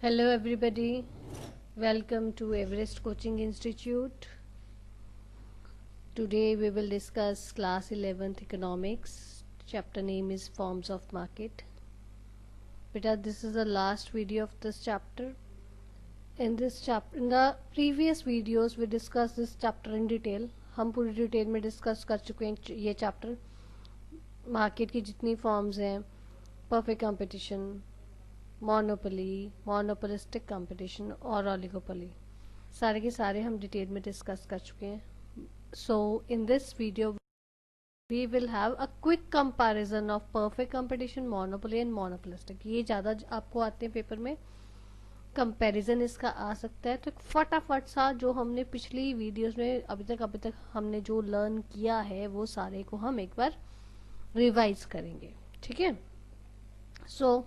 Hello everybody, welcome to Everest Coaching Institute. Today we will discuss class 11th economics. Chapter name is forms of market. Beta, this is the last video of this chapter. In the previous videos we discussed this chapter in detail. हम पूरी detail में discuss कर चुके हैं ये chapter. Market की जितनी forms हैं, perfect competition, monopoly, monopolistic competition और ओलिगोपोली, सारे के सारे हम डिटेल में डिस्कस कर चुके हैं. So in this video we will have a quick comparison of perfect competition, monopoly and monopolistic. ये ज़्यादा आपको आते हैं पेपर में, कंपैरिजन इसका आ सकता है. तो फटाफट सा जो हमने पिछली वीडियोस में अभी तक हमने जो लर्न किया है वो सारे को हम एक बार रिवाइज करेंगे. ठीक है, सो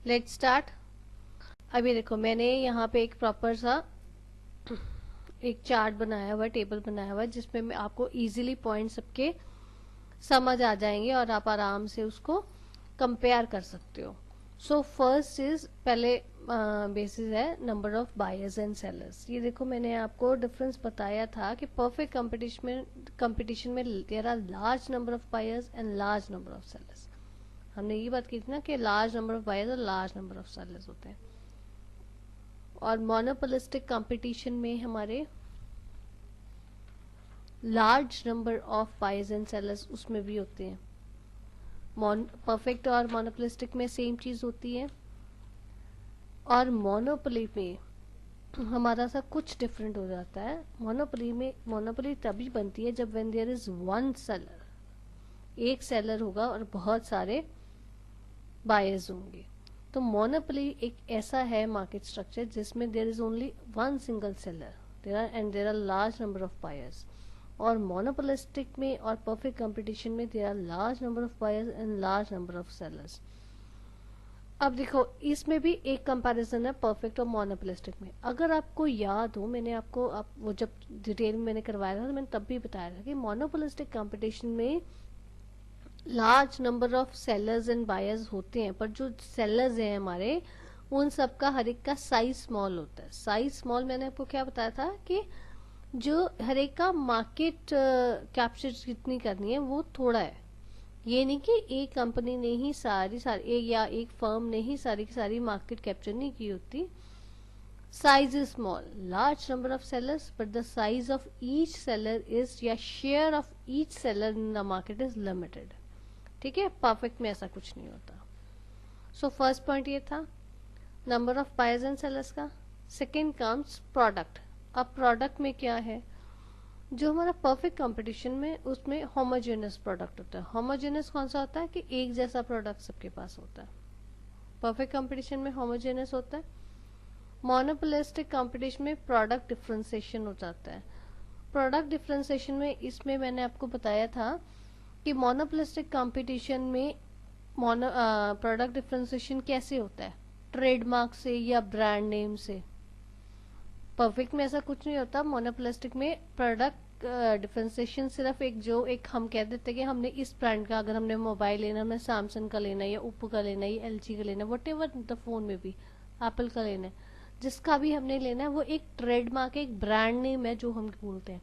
लेट्स स्टार्ट. अभी देखो, मैंने यहाँ पे एक प्रॉपर सा एक चार्ट बनाया हुआ है, टेबल बनाया हुआ है, जिसमें मैं आपको इजीली पॉइंट सबके समझ आ जाएंगे और आप आराम से उसको कंपेयर कर सकते हो. सो फर्स्ट इज, पहले बेसिस है number of buyers and sellers. ये देखो, मैंने आपको डिफरेंस बताया था कि परफेक्ट कंपटीशन में there are large number of buyers and large number of sellers. हमने ये बात की थी ना कि लार्ज नंबर ऑफ बायर्स और लार्ज नंबर ऑफ सेलर्स होते हैं. और मोनोपोलिस्टिक कंपटीशन में हमारे large number of buyers and sellers उसमें भी होते हैं. परफेक्ट और मोनोपोलिस्टिक में सेम चीज होती है. और मोनोपोली में हमारा सा कुछ डिफरेंट हो जाता है. मोनोपोली तभी बनती है जब when there is one seller, एक सेलर होगा और बहुत सारे बायर्स होंगे. तो मोनोपोली एक ऐसा है मार्केट स्ट्रक्चर जिसमें there is only one single seller there are large number of buyers. और मोनोपोलिस्टिक में और परफेक्ट कंपटीशन में there are large number of buyers and large number of sellers. अब देखो, इसमें भी एक कंपैरिजन है परफेक्ट और मोनोपोलिस्टिक में. अगर आपको याद हो, मैंने आपको वो जब डिटेल में मैंने करवाया था तो मैंने तब भी बताया था कि मोनोपोलिस्टिक कंपटीशन में large number of sellers and buyers होते हैं, पर जो सेलर्स हैं हमारे, उन सब का हर एक का साइज स्मॉल होता है. साइज स्मॉल, मैंने आपको क्या बताया था कि जो हर एक का मार्केट कैप्चर जितनी करनी है वो थोड़ा है. ये नहीं कि एक कंपनी ने ही एक फर्म ने ही सारी की सारी मार्केट कैप्चर नहीं की होती. Size is small, large number of sellers, but the size of each seller is, या share of each seller in the market is limited. ठीक है, परफेक्ट में ऐसा कुछ नहीं होता. सो फर्स्ट पॉइंट ये था number of buyers and sellers का. Second comes product. अब प्रोडक्ट में क्या है, जो हमारा परफेक्ट कंपटीशन में उसमें होमोजेनस प्रोडक्ट होता है. होमोजेनस कौन सा होता है कि एक जैसा प्रोडक्ट सबके पास होता है. परफेक्ट कंपटीशन में होमोजेनस होता है. मोनोपोलिस्टिक कंपटीशन में प्रोडक्ट डिफरेंशिएशन हो जाता है. प्रोडक्ट डिफरेंशिएशन में इसमें मैंने आपको बताया था कि मोनोपोलिस्टिक कंपटीशन में प्रोडक्ट डिफरेंशिएशन कैसे होता है, ट्रेडमार्क से या ब्रांड नेम से. परफेक्ट में ऐसा कुछ नहीं होता. मोनोपोलिस्टिक में प्रोडक्ट डिफरेंशिएशन सिर्फ एक हम कह देते हैं कि हमने इस ब्रांड का, अगर हमने मोबाइल लेना, हमने सैमसंग का लेना है या ओप्पो का लेना है या एलजी का लेना है, वट एवर द फोन में भी एप्पल का लेना है, जिसका भी हमने लेना है, वो एक ट्रेडमार्क, एक ब्रांड नेम है जो हम बोलते हैं.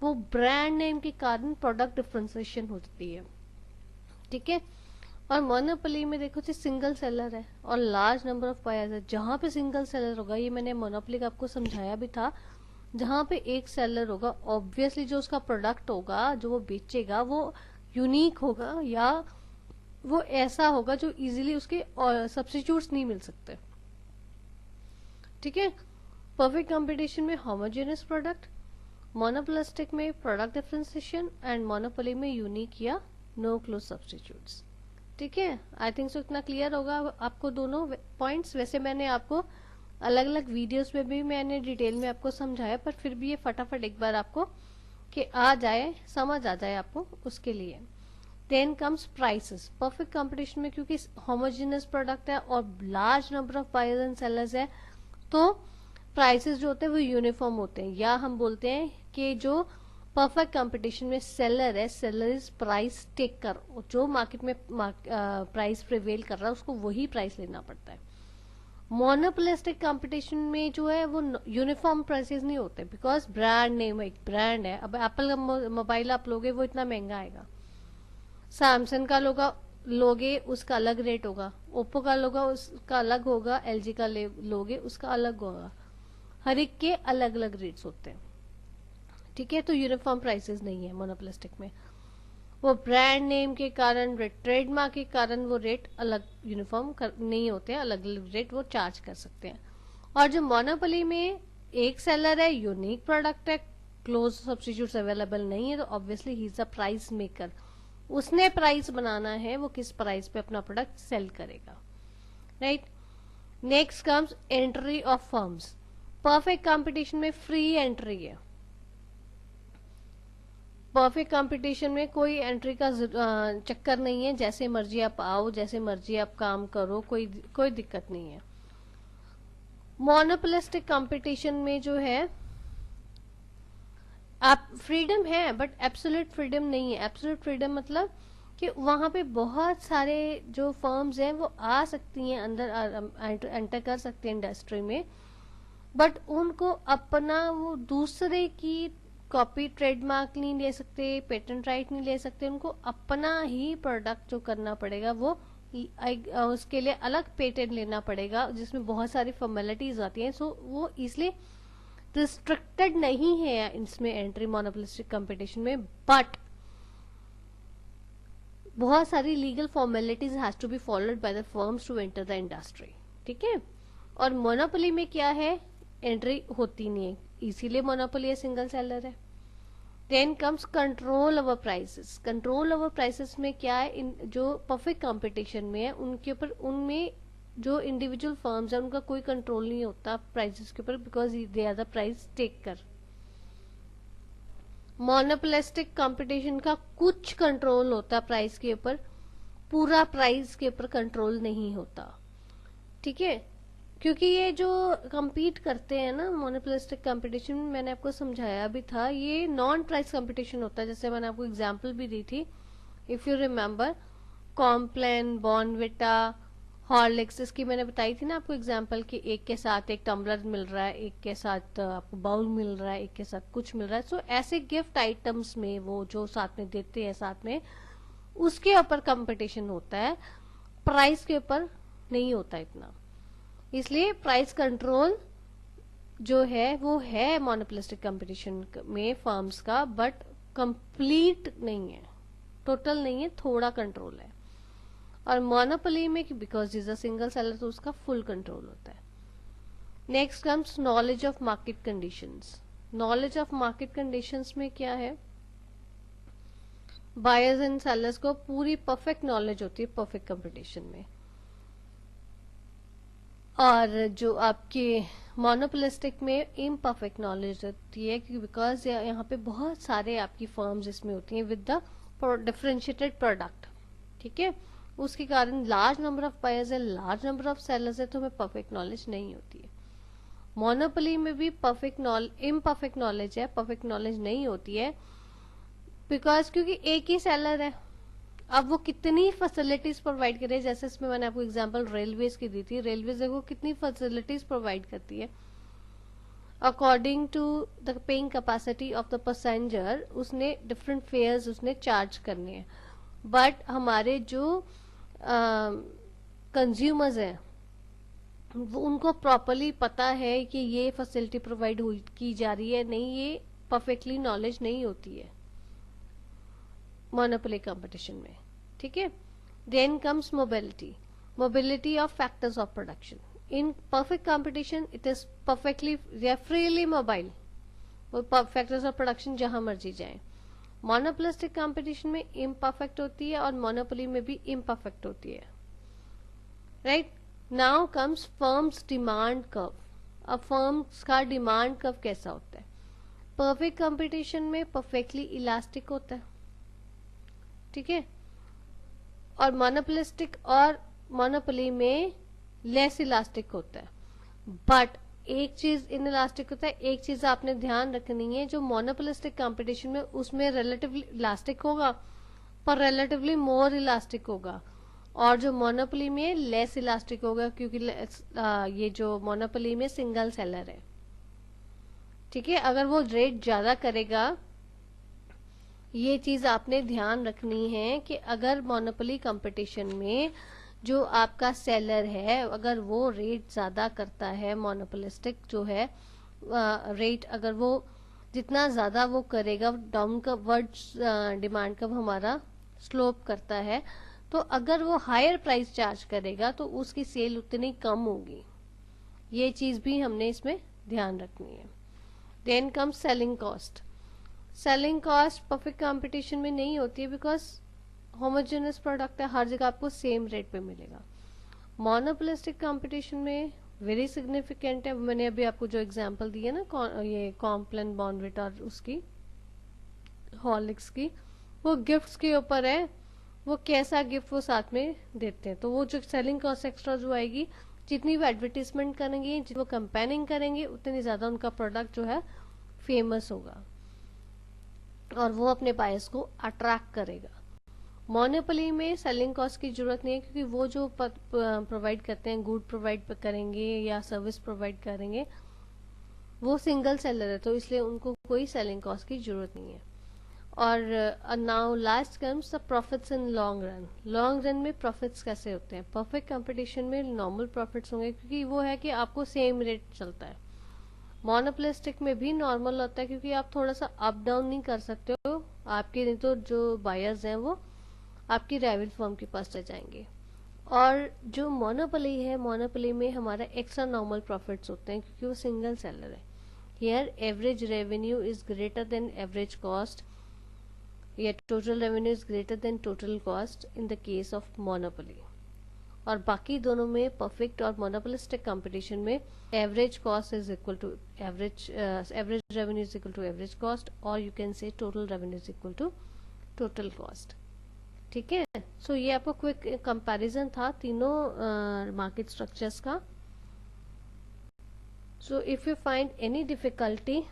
वो ब्रांड नेम के कारण प्रोडक्ट डिफरेंशिएशन होती है. ठीक है. और मोनोपोली में देखो, सिंगल सेलर है और लार्ज नंबर ऑफ बायर्स है. जहां पे सिंगल सेलर होगा, ये मैंने मोनोपोली का आपको समझाया भी था, जहां पे एक सेलर होगा, ऑब्वियसली जो उसका प्रोडक्ट होगा, जो वो बेचेगा, वो यूनिक होगा या वो ऐसा होगा जो इजीली उसके सब्स्टिट्यूट्स नहीं मिल सकते. ठीक है. परफेक्ट कंपटीशन में होमोजेनस प्रोडक्ट, मोनोपोलिस्टिक में प्रोडक्ट डिफरेंशिएशन एंड मोनोपोली में यूनिक या नो क्लोज सब्स्टिट्यूट्स. ठीक है, आई थिंक सो इतना क्लियर होगा आपको दोनों पॉइंट्स. वैसे मैंने आपको अलग अलग वीडियोस में भी मैंने डिटेल में आपको समझाया, पर फिर भी ये फटाफट एक बार आपको कि आ जाए, समझ आ जाए आपको, उसके लिए. Then comes prices. Perfect competition में क्योंकि होमोजेनस प्रोडक्ट है और large number of buyers and sellers है, तो प्राइसेस जो होते हैं वो यूनिफॉर्म होते हैं, या हम बोलते हैं कि जो परफेक्ट कंपटीशन में सेलर है, सेलर इज प्राइस टेकर. जो मार्केट में प्राइस प्रिवेल कर रहा है उसको वही प्राइस लेना पड़ता है. मोनोपोलिस्टिक कंपटीशन में जो है वो यूनिफॉर्म प्राइसेस नहीं होते, बिकॉज ब्रांड नेम, एक ब्रांड है। अब एप्पल का मोबाइल आप लोगे वो इतना महंगा आएगा, सैमसंग का लोगे उसका अलग रेट होगा, ओप्पो का लोगा उसका अलग होगा, एलजी का लोगे उसका अलग होगा, हर एक के अलग अलग रेट्स होते हैं। ठीक है, तो यूनिफॉर्म प्राइसेस नहीं है मोनोपोलिस्टिक में। वो ब्रांड नेम के कारण, ट्रेडमार्क के कारण वो रेट अलग यूनिफॉर्म नहीं होते हैं, अलग अलग रेट वो चार्ज कर सकते हैं। और जो मोनोपोली में एक सेलर है, यूनिक प्रोडक्ट है, क्लोज सब्स्टिट्यूट्स अवेलेबल नहीं है, तो obviously he is a price maker. उसने प्राइस बनाना है, वो किस प्राइस पे अपना प्रोडक्ट सेल करेगा, right. Next comes entry of firms. Perfect competition में फ्री एंट्री है। परफेक्ट कंपटीशन में कोई एंट्री का चक्कर नहीं है, जैसे मर्जी आप आओ, जैसे मर्जी आप काम करो, कोई दिक्कत नहीं है। मोनोपोलिस्टिक कंपटीशन में जो है आप फ्रीडम है, बट एब्सोल्यूट फ्रीडम नहीं है। एब्सोल्यूट फ्रीडम मतलब कि वहां पे बहुत सारे जो फर्म्स हैं वो आ सकती हैं, अंदर एंटर कर सकती हैं इंडस्ट्री में, बट उनको अपना वो दूसरे की कॉपी ट्रेडमार्क नहीं ले सकते, पेटेंट राइट नहीं ले सकते, उनको अपना ही प्रोडक्ट जो करना पड़ेगा वो उसके लिए अलग पेटेंट लेना पड़ेगा, जिसमें बहुत सारी फॉर्मेलिटीज आती हैं। सो वो इसलिए रिस्ट्रिक्टेड नहीं है इसमें एंट्री मोनोपोलिस्टिक कंपटीशन में, बट बहुत सारी legal formalities has to be followed by the firms to enter the industry. ठीक है, और मोनोपोली में क्या है, एंट्री होती नहीं है, इसीलिए मोनोपोली है, सिंगल सेलर है। Then comes control over prices. Control over prices में क्या है, जो परफेक्ट कंपटीशन में है उनके ऊपर, उनमें जो इंडिविजुअल फर्म्स है उनका कोई कंट्रोल नहीं होता प्राइसेस के ऊपर, because they are the price taker. Monopolistic competition का कुछ कंट्रोल होता है प्राइस के ऊपर, पूरा प्राइस के ऊपर कंट्रोल नहीं होता। ठीक है, क्योंकि ये जो compete करते हैं ना मोनोपोलिस्टिक कंपटीशन में, मैंने आपको समझाया भी था, ये नॉन प्राइस कंपटीशन होता है। जैसे मैंने आपको एग्जांपल भी दी थी, if you remember, Complan, Bournvita, Horlicks, इसकी मैंने बताई थी ना आपको एग्जांपल कि एक के साथ एक टम्बलर मिल रहा है, एक के साथ आपको बाउल मिल रहा है, एक के साथ कुछ मिल रहा है। सो ऐसे गिफ्ट आइटम्स में वो जो साथ में देते हैं साथ में, उसके ऊपर कंपटीशन होता है, प्राइस के ऊपर नहीं होता इतना। इसलिए प्राइस कंट्रोल जो है वो है मोनोपोलिस्टिक कंपटीशन में फर्म्स का, बट कंप्लीट नहीं है, टोटल नहीं है, थोड़ा कंट्रोल है। और मोनोपोली में because is a single seller तो उसका फुल कंट्रोल होता है। Next comes knowledge of market conditions. Knowledge of market conditions में क्या है, बायर्स एंड सेलर्स को पूरी परफेक्ट नॉलेज होती है परफेक्ट कंपटीशन में। और जो आपके मोनोपोलिस्टिक में इम्परफेक्ट नॉलेज होती है, क्योंकि बिकॉज यहाँ पे बहुत सारे आपकी फर्म्स इसमें होती हैं विद द डिफरेंशिएटेड प्रोडक्ट। ठीक है, उसके कारण लार्ज नंबर ऑफ बायर्स है, लार्ज नंबर ऑफ सेलर्स है, तो हमें परफेक्ट नॉलेज नहीं होती है। मोनोपोली में भी इम्परफेक्ट नॉलेज है, परफेक्ट नॉलेज नहीं होती है, बिकॉज क्योंकि एक ही सेलर है। अब वो कितनी फैसिलिटीज प्रोवाइड करे, जैसे इसमें मैंने आपको एग्जांपल रेलवेज की दी थी, रेलवेज देखो कितनी फैसिलिटीज प्रोवाइड करती है according to the paying capacity of the passenger, उसने डिफरेंट फेयर्स उसने चार्ज करने हैं। बट हमारे जो कंज्यूमर्स हैं उनको प्रॉपरली पता है कि ये फैसिलिटी प्रोवाइड की जा रही है, नहीं, ये परफेक्टली नॉलेज नहीं होती है मोनोपोली कंपटीशन में। ठीक है, then comes mobility of factors of production. In perfect competition it is perfectly, they are freely mobile, वो फैक्टर्स ऑफ प्रोडक्शन जहां मर्जी जाए। मोनोपोलिस्टिक कंपटीशन में इम्परफेक्ट होती है और मोनोपोली में भी इम्परफेक्ट होती है, right. Now comes firms demand curve. अब फर्म्स का डिमांड कर्व कैसा होता है, परफेक्ट कंपटीशन में परफेक्टली इलास्टिक होता है। ठीक है, और मोनोपोलिस्टिक और मोनोपोली में लेस इलास्टिक होता है, बट एक चीज इन इलास्टिक होता है, एक चीज आपने ध्यान रखनी है, जो मोनोपोलिस्टिक कंपटीशन में उसमें रिलेटिवली इलास्टिक होगा पर रिलेटिवली मोर इलास्टिक होगा। और जो मोनोपोली में लेस इलास्टिक होगा, क्योंकि ये जो मोनोपोली में सिंगल सेलर है, ठीक है। अगर वो रेट ज्यादा करेगा, ये चीज आपने ध्यान रखनी है कि अगर मोनोपोली कंपटीशन में जो आपका सेलर है अगर वो रेट ज्यादा करता है, मोनोपोलिस्टिक जो है रेट अगर वो जितना ज्यादा वो करेगा, डाउन का वर्ड डिमांड का हमारा स्लोप करता है, तो अगर वो हायर प्राइस चार्ज करेगा तो उसकी सेल उतनी कम होगी। ये चीज भी हमने इसमें ध्यान रखनी है। Then come selling cost. Selling cost perfect competition में नहीं होती है, बिकॉज होमोजेनस प्रोडक्ट है, हर जगह आपको सेम रेट पे मिलेगा। मोनोपोलिस्टिक कंपटीशन में वेरी सिग्निफिकेंट है। मैंने अभी आपको जो एग्जांपल दी है ना, ये कॉम्प्लान, बॉर्नविटा और उसकी हॉर्लिक्स की, वो गिफ्ट्स के ऊपर है, वो कैसा गिफ्ट वो साथ में देते हैं। तो वो जो सेलिंग कॉस्ट एक्स्ट्रा जो आएगी, जितनी वो एडवर्टीजमेंट करेंगे, जितनी वो कंपेयरिंग करेंगे, उतनी ज्यादा उनका प्रोडक्ट जो है फेमस होगा और वो अपने बायर्स को अट्रैक्ट करेगा। मोनोपोली में सेलिंग कॉस्ट की जरूरत नहीं है, क्योंकि वो जो प्रोवाइड करते हैं, गुड प्रोवाइड करेंगे या सर्विस प्रोवाइड करेंगे, वो सिंगल सेलर है, तो इसलिए उनको कोई सेलिंग कॉस्ट की जरूरत नहीं है। और now last comes the profits in long run. Long run में प्रॉफिट्स कैसे होते हैं? परफेक्ट कंपटीशन में नॉर्मल प्रॉफिट्स होंगे, क्योंकि वो है कि आपको सेम रेट चलता है। मोनोपोलिस्टिक में भी नॉर्मल होता है, क्योंकि आप थोड़ा सा अप डाउन नहीं कर सकते हो, आपके नहीं तो जो बायर्स हैं वो आपकी राइवल फर्म के पास रह जाएंगे। और जो मोनोपोली है, मोनोपोली में हमारा एक्स्ट्रा नॉर्मल प्रॉफिट्स होते हैं, क्योंकि वो सिंगल सेलर है। Here average revenue is greater than average cost, या total revenue is greater than total cost in the case of monopoly. और बाकी दोनों में, परफेक्ट और मोनोपोलिस्टिक कंपटीशन में, average cost is equal to average revenue is equal to average cost, और you can say total revenue is equal to total cost. ठीक है। सो ये आपको क्विक कंपैरिजन था तीनों मार्केट स्ट्रक्चर्स का। So if you find any difficulty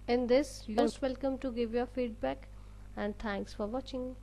in this, you're most welcome to give your feedback, and thanks for watching.